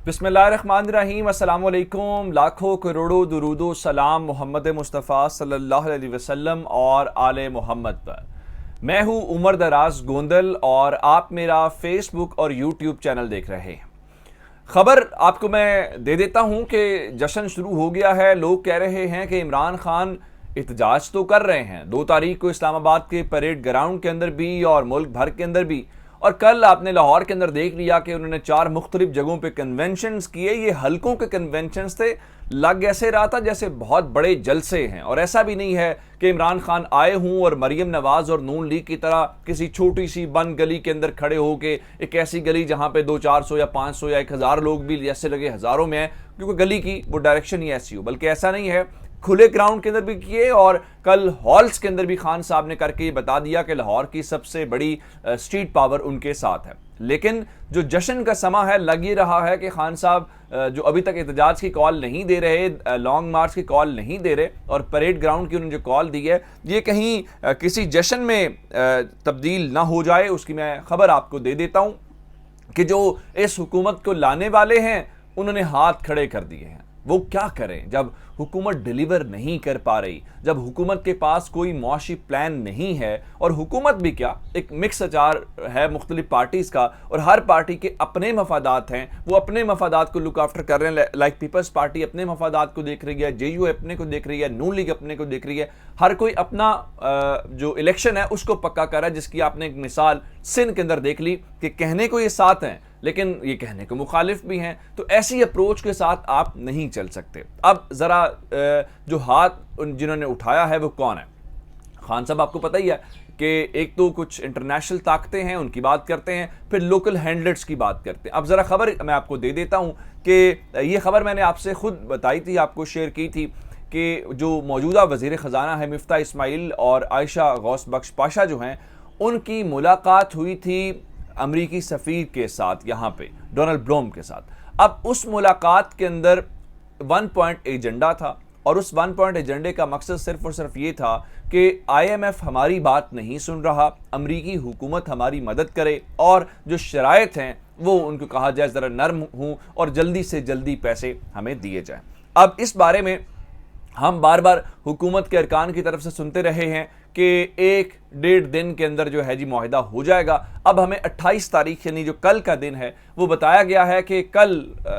बिस्मिल्लाहिर्रहमानिर्रहीम, अस्सलाम वालेकुम। लाखों करोड़ों दुरूदो सलाम मोहम्मद मुस्तफ़ा सल्लल्लाहु अलैहि वसल्लम और आले मोहम्मद पर। मैं हूँ उमर दराज गोंदल और आप मेरा फेसबुक और यूट्यूब चैनल देख रहे हैं। खबर आपको मैं दे देता हूँ कि जश्न शुरू हो गया है। लोग कह रहे हैं कि इमरान खान एहतजाज तो कर रहे हैं 2 तारीख को इस्लामाबाद के परेड ग्राउंड के अंदर भी और मुल्क भर के अंदर भी, और कल आपने लाहौर के अंदर देख लिया कि उन्होंने 4 मुख्तलिफ जगहों पे कन्वेंशंस किए। ये हल्कों के कन्वेंशंस थे। लग ऐसे रहा था जैसे बहुत बड़े जलसे हैं, और ऐसा भी नहीं है कि इमरान खान आए हूं और मरीम नवाज और नून लीग की तरह किसी छोटी सी बंद गली के अंदर खड़े होके, एक ऐसी गली जहां पे 200-400 या 500 या 1000 लोग भी जैसे लगे हजारों में हैं, क्योंकि गली की वो डायरेक्शन ही ऐसी हो। बल्कि ऐसा नहीं है, खुले ग्राउंड के अंदर भी किए और कल हॉल्स के अंदर भी खान साहब ने करके ये बता दिया कि लाहौर की सबसे बड़ी स्ट्रीट पावर उनके साथ है। लेकिन जो जश्न का समा है, लग ये रहा है कि खान साहब जो अभी तक एहतजाज की कॉल नहीं दे रहे, लॉन्ग मार्च की कॉल नहीं दे रहे, और परेड ग्राउंड की उन्होंने जो कॉल दी है ये कहीं किसी जश्न में तब्दील ना हो जाए, उसकी मैं खबर आपको दे देता हूं कि जो इस हुकूमत को लाने वाले हैं उन्होंने हाथ खड़े कर दिए हैं। वो क्या करें जब हुकूमत डिलीवर नहीं कर पा रही, जब हुकूमत के पास कोई मुआशी प्लान नहीं है, और हुकूमत भी क्या, एक मिक्स अचार है मुख्तलिफ पार्टीज़ का, और हर पार्टी के अपने मफादात हैं। वो अपने मफादात को लुक आफ्टर कर रहे हैं। लाइक पीपल्स पार्टी अपने मफादात को देख रही है, JU अपने को देख रही है, नून लीग अपने को देख रही है। हर कोई अपना जो इलेक्शन है उसको पक्का कर रहा है, जिसकी आपने एक मिसाल सिंध के अंदर देख ली कि कहने को ये साथ हैं लेकिन ये कहने को मुखालिफ भी हैं। तो ऐसी अप्रोच के साथ आप नहीं चल सकते। अब ज़रा जो हाथ जिन्होंने उठाया है वो कौन है? खान साहब आपको पता ही है कि एक तो कुछ इंटरनेशनल ताकतें हैं, उनकी बात करते हैं, फिर लोकल हैंडलर्स की बात करते हैं। अब ज़रा खबर मैं आपको दे देता हूँ कि ये खबर मैंने आपसे खुद बताई थी, आपको शेयर की थी कि जो मौजूदा वज़ीर ख़जाना है मिफ्ता इस्माइल और आयशा गौस बख्श पाशा जो हैं, उनकी मुलाकात हुई थी अमरीकी सफ़ीर के साथ, यहाँ पे डोनाल्ड ब्लूम के साथ। अब उस मुलाकात के अंदर 1 पॉइंट एजेंडा था, और उस 1 पॉइंट एजेंडे का मकसद सिर्फ और सिर्फ ये था कि IMF हमारी बात नहीं सुन रहा, अमरीकी हुकूमत हमारी मदद करे, और जो शराइत हैं वो उनको कहा जाए ज़रा नरम हूँ और जल्दी से जल्दी पैसे हमें दिए जाएँ। अब इस बारे में हम बार बार हुकूमत के अरकान की तरफ से सुनते रहे हैं कि 1-1.5 दिन के अंदर जो है जी मुआहिदा हो जाएगा। अब हमें 28 तारीख यानी जो कल का दिन है वो बताया गया है कि कल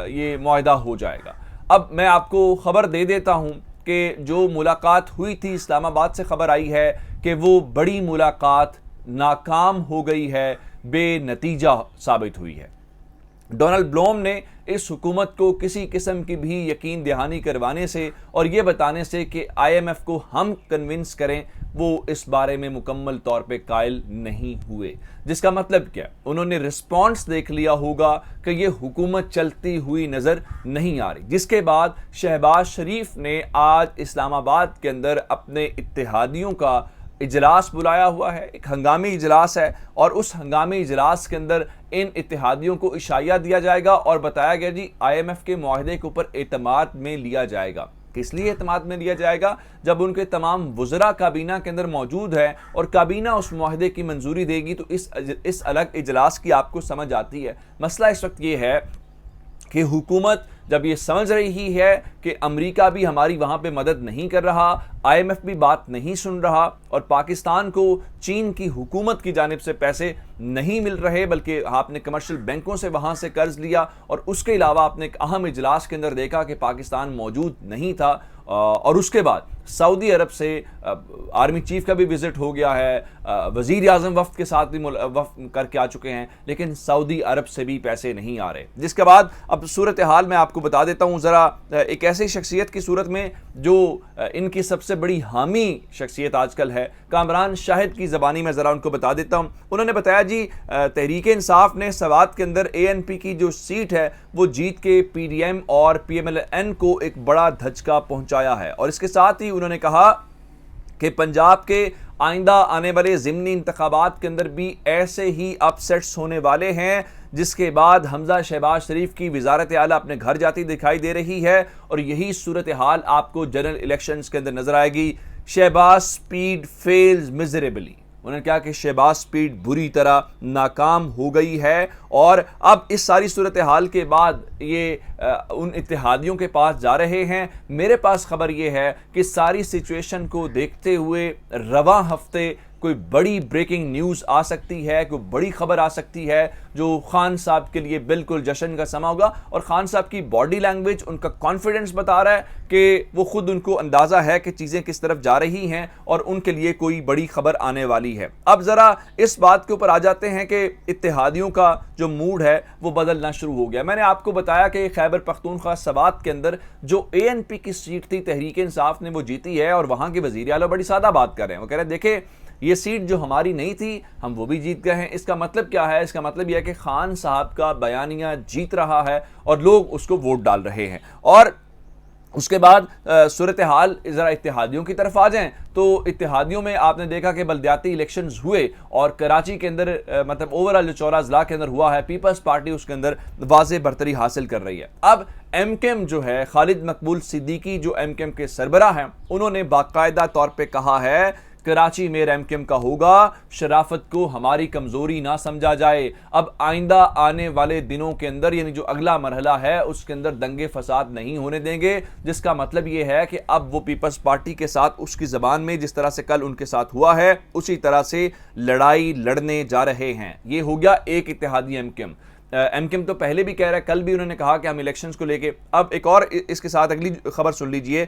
ये मुआहिदा हो जाएगा। अब मैं आपको खबर दे देता हूं कि जो मुलाकात हुई थी, इस्लामाबाद से खबर आई है कि वो बड़ी मुलाकात नाकाम हो गई है, बेनतीजा साबित हुई है। डोनाल्ड ब्लूम ने इस हुकूमत को किसी किस्म की भी यकीन दहानी करवाने से और ये बताने से कि IMF को हम कन्विंस करें, वो इस बारे में मुकम्मल तौर पे कायल नहीं हुए। जिसका मतलब क्या, उन्होंने रिस्पॉन्स देख लिया होगा कि ये हुकूमत चलती हुई नज़र नहीं आ रही। जिसके बाद शहबाज शरीफ ने आज इस्लामाबाद के अंदर अपने इत्तेहादियों का इजलास बुलाया हुआ है। एक हंगामी इजलास है, और उस हंगामी इजलास के अंदर इन इत्तेहादियों को इशाया दिया जाएगा और बताया गया जी IMF के मुआहदे के ऊपर एतमाद में लिया जाएगा। किस लिए एतमाद में लिया जाएगा? जब उनके तमाम वुज़रा काबीना के अंदर मौजूद है और काबीना उस मुआहदे की मंजूरी देगी तो इस अलग इजलास की आपको समझ आती है। मसला इस वक्त ये है कि हुकूमत जब ये समझ रही है कि अमेरिका भी हमारी वहाँ पे मदद नहीं कर रहा, IMF भी बात नहीं सुन रहा, और पाकिस्तान को चीन की हुकूमत की जानिब से पैसे नहीं मिल रहे, बल्कि आपने कमर्शियल बैंकों से वहाँ से कर्ज लिया, और उसके अलावा आपने एक अहम इजलास के अंदर देखा कि पाकिस्तान मौजूद नहीं था, और उसके बाद सऊदी अरब से आर्मी चीफ का भी विजिट हो गया है, वज़ीर आज़म वफ़द के साथ भी वफ़द करके आ चुके हैं, लेकिन सऊदी अरब से भी पैसे नहीं आ रहे। जिसके बाद अब सूरत हाल मैं आपको बता देता हूँ ज़रा, एक ऐसी शख्सियत की सूरत में जो इनकी सबसे बड़ी हामी शख्सियत आजकल है, कामरान शाहिद की ज़बानी में ज़रा उनको बता देता हूँ। उन्होंने बताया जी तहरीक इंसाफ ने सवात के अंदर ANP की जो सीट है वो जीत के PDM और PMLN को एक बड़ा धचका पहुँचाया है, और इसके साथ ही उन्होंने कहा कि पंजाब के आइंदा आने वाले ज़िमनी इंतखाबात के अंदर भी ऐसे ही अपसेट्स होने वाले हैं, जिसके बाद हमजा शहबाज शरीफ की वजारत आला अपने घर जाती दिखाई दे रही है, और यही सूरत हाल आपको जनरल इलेक्शंस के अंदर नजर आएगी। शहबाज स्पीड फेल्स मिजरेबली, उन्होंने कहा कि शहबाज स्पीड बुरी तरह नाकाम हो गई है और अब इस सारी सूरत हाल के बाद ये उन इत्तेहादियों के पास जा रहे हैं। मेरे पास खबर ये है कि सारी सिचुएशन को देखते हुए रवां हफ्ते कोई बड़ी ब्रेकिंग न्यूज़ आ सकती है, कोई बड़ी खबर आ सकती है जो खान साहब के लिए बिल्कुल जश्न का समा होगा। और खान साहब की बॉडी लैंग्वेज, उनका कॉन्फिडेंस बता रहा है कि वो खुद उनको अंदाज़ा है कि चीज़ें किस तरफ जा रही हैं और उनके लिए कोई बड़ी खबर आने वाली है। अब ज़रा इस बात के ऊपर आ जाते हैं कि इत्तेहादियों का जो मूड है वो बदलना शुरू हो गया। मैंने आपको बताया कि खैबर पख्तूनख्वा सवात के अंदर जो ANP की सीट थी, तहरीक इंसाफ ने वो जीती है और वहाँ के वज़ीर आला बड़ी सादा बात कर रहे हैं। वो कह रहे हैं देखें ये सीट जो हमारी नहीं थी हम वो भी जीत गए हैं। इसका मतलब क्या है? इसका मतलब यह है कि खान साहब का बयानिया जीत रहा है और लोग उसको वोट डाल रहे हैं। और उसके बाद सूरत हाल ज़रा इत्तेहादियों की तरफ आ जाएं तो इत्तेहादियों में आपने देखा कि बल्दियाती इलेक्शंस हुए और कराची के अंदर मतलब ओवरऑल जो 14 अजला के अंदर हुआ है, पीपल्स पार्टी उसके अंदर वाज़े बरतरी हासिल कर रही है। अब MKM जो है, खालिद मकबूल सिद्दीकी जो MKM के सरबराह हैं, उन्होंने बाकायदा तौर पर कहा है कराची में MKM का होगा, शराफत को हमारी कमजोरी ना समझा जाए। अब आइंदा आने वाले दिनों के अंदर यानी जो अगला मरहला है उसके अंदर दंगे फसाद नहीं होने देंगे, जिसका मतलब ये है कि अब वो पीपल्स पार्टी के साथ उसकी जबान में जिस तरह से कल उनके साथ हुआ है उसी तरह से लड़ाई लड़ने जा रहे हैं। ये हो गया एक इत्तेहादी MKM तो पहले भी कह रहा है, कल भी उन्होंने कहा कि हम इलेक्शंस को लेके। अब एक और इसके साथ अगली खबर सुन लीजिए।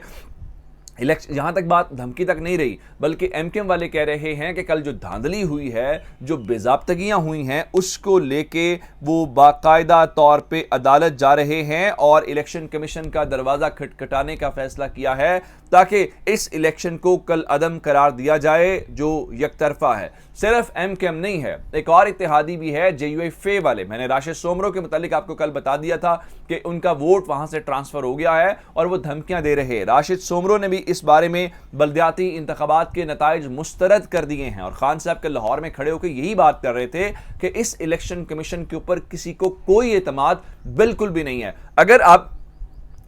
यहां तक बात धमकी तक नहीं रही, बल्कि MKM वाले कह रहे हैं कि कल जो धांधली हुई है, जो बेज़ाब्तगियां हुई हैं, उसको लेके वो बाकायदा तौर पे अदालत जा रहे हैं और इलेक्शन कमीशन का दरवाज़ा खटखटाने का फैसला किया है ताकि इस इलेक्शन को कल अदम करार दिया जाए जो यकतरफा है। सिर्फ MKM नहीं है, एक और इत्तेहादी भी है, JUIF वाले। मैंने राशिद सोमरो के मुतालिक आपको कल बता दिया था कि उनका वोट वहां से ट्रांसफर हो गया है और वो धमकियां दे रहे हैं। राशिद सोमरो ने भी इस बारे में बल्दियाती इंतखाबात के नताइज मुस्तरद कर दिए हैं और खान साहब के लाहौर में खड़े होकर यही बात कर रहे थे कि इस इलेक्शन कमीशन के ऊपर किसी को कोई एतमाद बिल्कुल भी नहीं है। अगर आप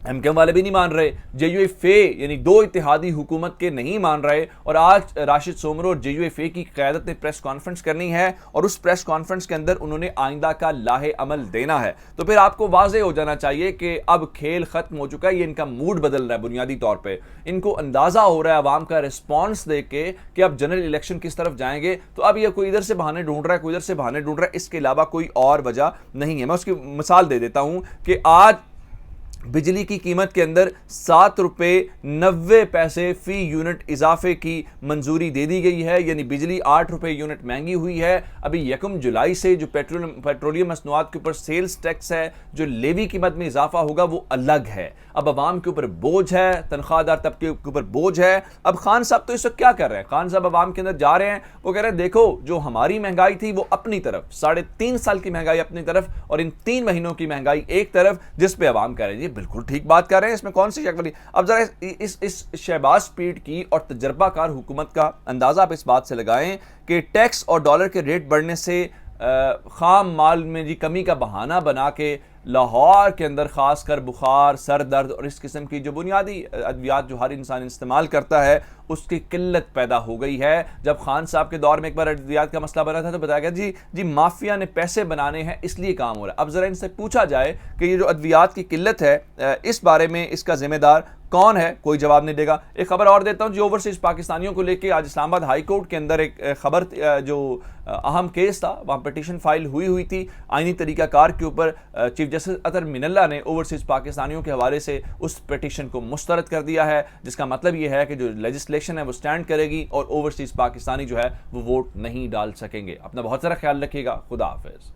MKM वाले भी नहीं मान रहे, JUIF यानी दो इत्तेहादी हुकूमत के नहीं मान रहे, और आज राशिद सोमरो और JUIF की क़यादत ने प्रेस कॉन्फ्रेंस करनी है और उस प्रेस कॉन्फ्रेंस के अंदर उन्होंने आइंदा का लाहे अमल देना है, तो फिर आपको वाज़े हो जाना चाहिए कि अब खेल खत्म हो चुका है। ये इनका मूड बदल रहा है बुनियादी तौर पर। इनको अंदाज़ा हो रहा है आवाम का रिस्पॉन्स देख के कि अब जनरल इलेक्शन किस तरफ जाएंगे। तो अब ये कोई इधर से बहाने ढूंढ रहा है, कोई इधर से बहाने ढूंढ रहा है, इसके अलावा कोई और वजह नहीं है। मैं उसकी मिसाल दे देता हूँ कि आज बिजली की कीमत के अंदर 7 रुपये 90 पैसे फी यूनिट इजाफे की मंजूरी दे दी गई है, यानी बिजली 8 रुपये यूनिट महंगी हुई है। अभी 1 जुलाई से जो पेट्रोलियम मसनूआत के ऊपर सेल्स टैक्स है, जो लेवी कीमत में इजाफा होगा वो अलग है। अब आवाम के ऊपर बोझ है, तनख्वाहदार तबके के ऊपर बोझ है। अब खान साहब तो इस वक्त क्या कर रहे हैं? खान साहब आवाम के अंदर जा रहे हैं, वो कह रहे हैं देखो जो हमारी महंगाई थी वो अपनी तरफ, 3.5 साल की महंगाई अपनी तरफ और इन 3 महीनों की महंगाई एक तरफ, जिस पे आवाम कह रहे हैं बिल्कुल ठीक बात कर रहे हैं, इसमें कौन सी शक वाली। अब जरा इस शहबाज स्पीड की और तजर्बाकार हुकूमत का अंदाजा आप इस बात से लगाएं कि टैक्स और डॉलर के रेट बढ़ने से खाम माल में जी कमी का बहाना बना के लाहौर के अंदर खासकर बुखार, सर दर्द और इस किस्म की जो बुनियादी अद्वियात जो हर इंसान इस्तेमाल करता है उसकी किल्लत पैदा हो गई है। जब खान साहब के दौर में एक बार अद्वियात का मसला बना था तो बताया गया जी माफिया ने पैसे बनाने हैं इसलिए काम हो रहा है। अब जरा इनसे पूछा जाए कि ये जो अद्वियात की किल्लत है इस बारे में इसका जिम्मेदार कौन है, कोई जवाब नहीं देगा। एक खबर और देता हूं, जो ओवरसीज पाकिस्तानियों को लेकर आज इस्लामाबाद हाई कोर्ट के अंदर एक खबर जो अहम केस था, वहां पिटीशन फाइल हुई थी आईनी तरीकाकार के ऊपर। चीफ जस्टिस अतर मिनल्ला ने ओवरसीज पाकिस्तानियों के हवाले से उस पिटीशन को मुस्तरद कर दिया है, जिसका मतलब यह है कि जो लेजिस्लेशन है वो स्टैंड करेगी और ओवरसीज पाकिस्तानी जो है वो वोट नहीं डाल सकेंगे। अपना बहुत सारा ख्याल रखिएगा। खुदा हाफिज।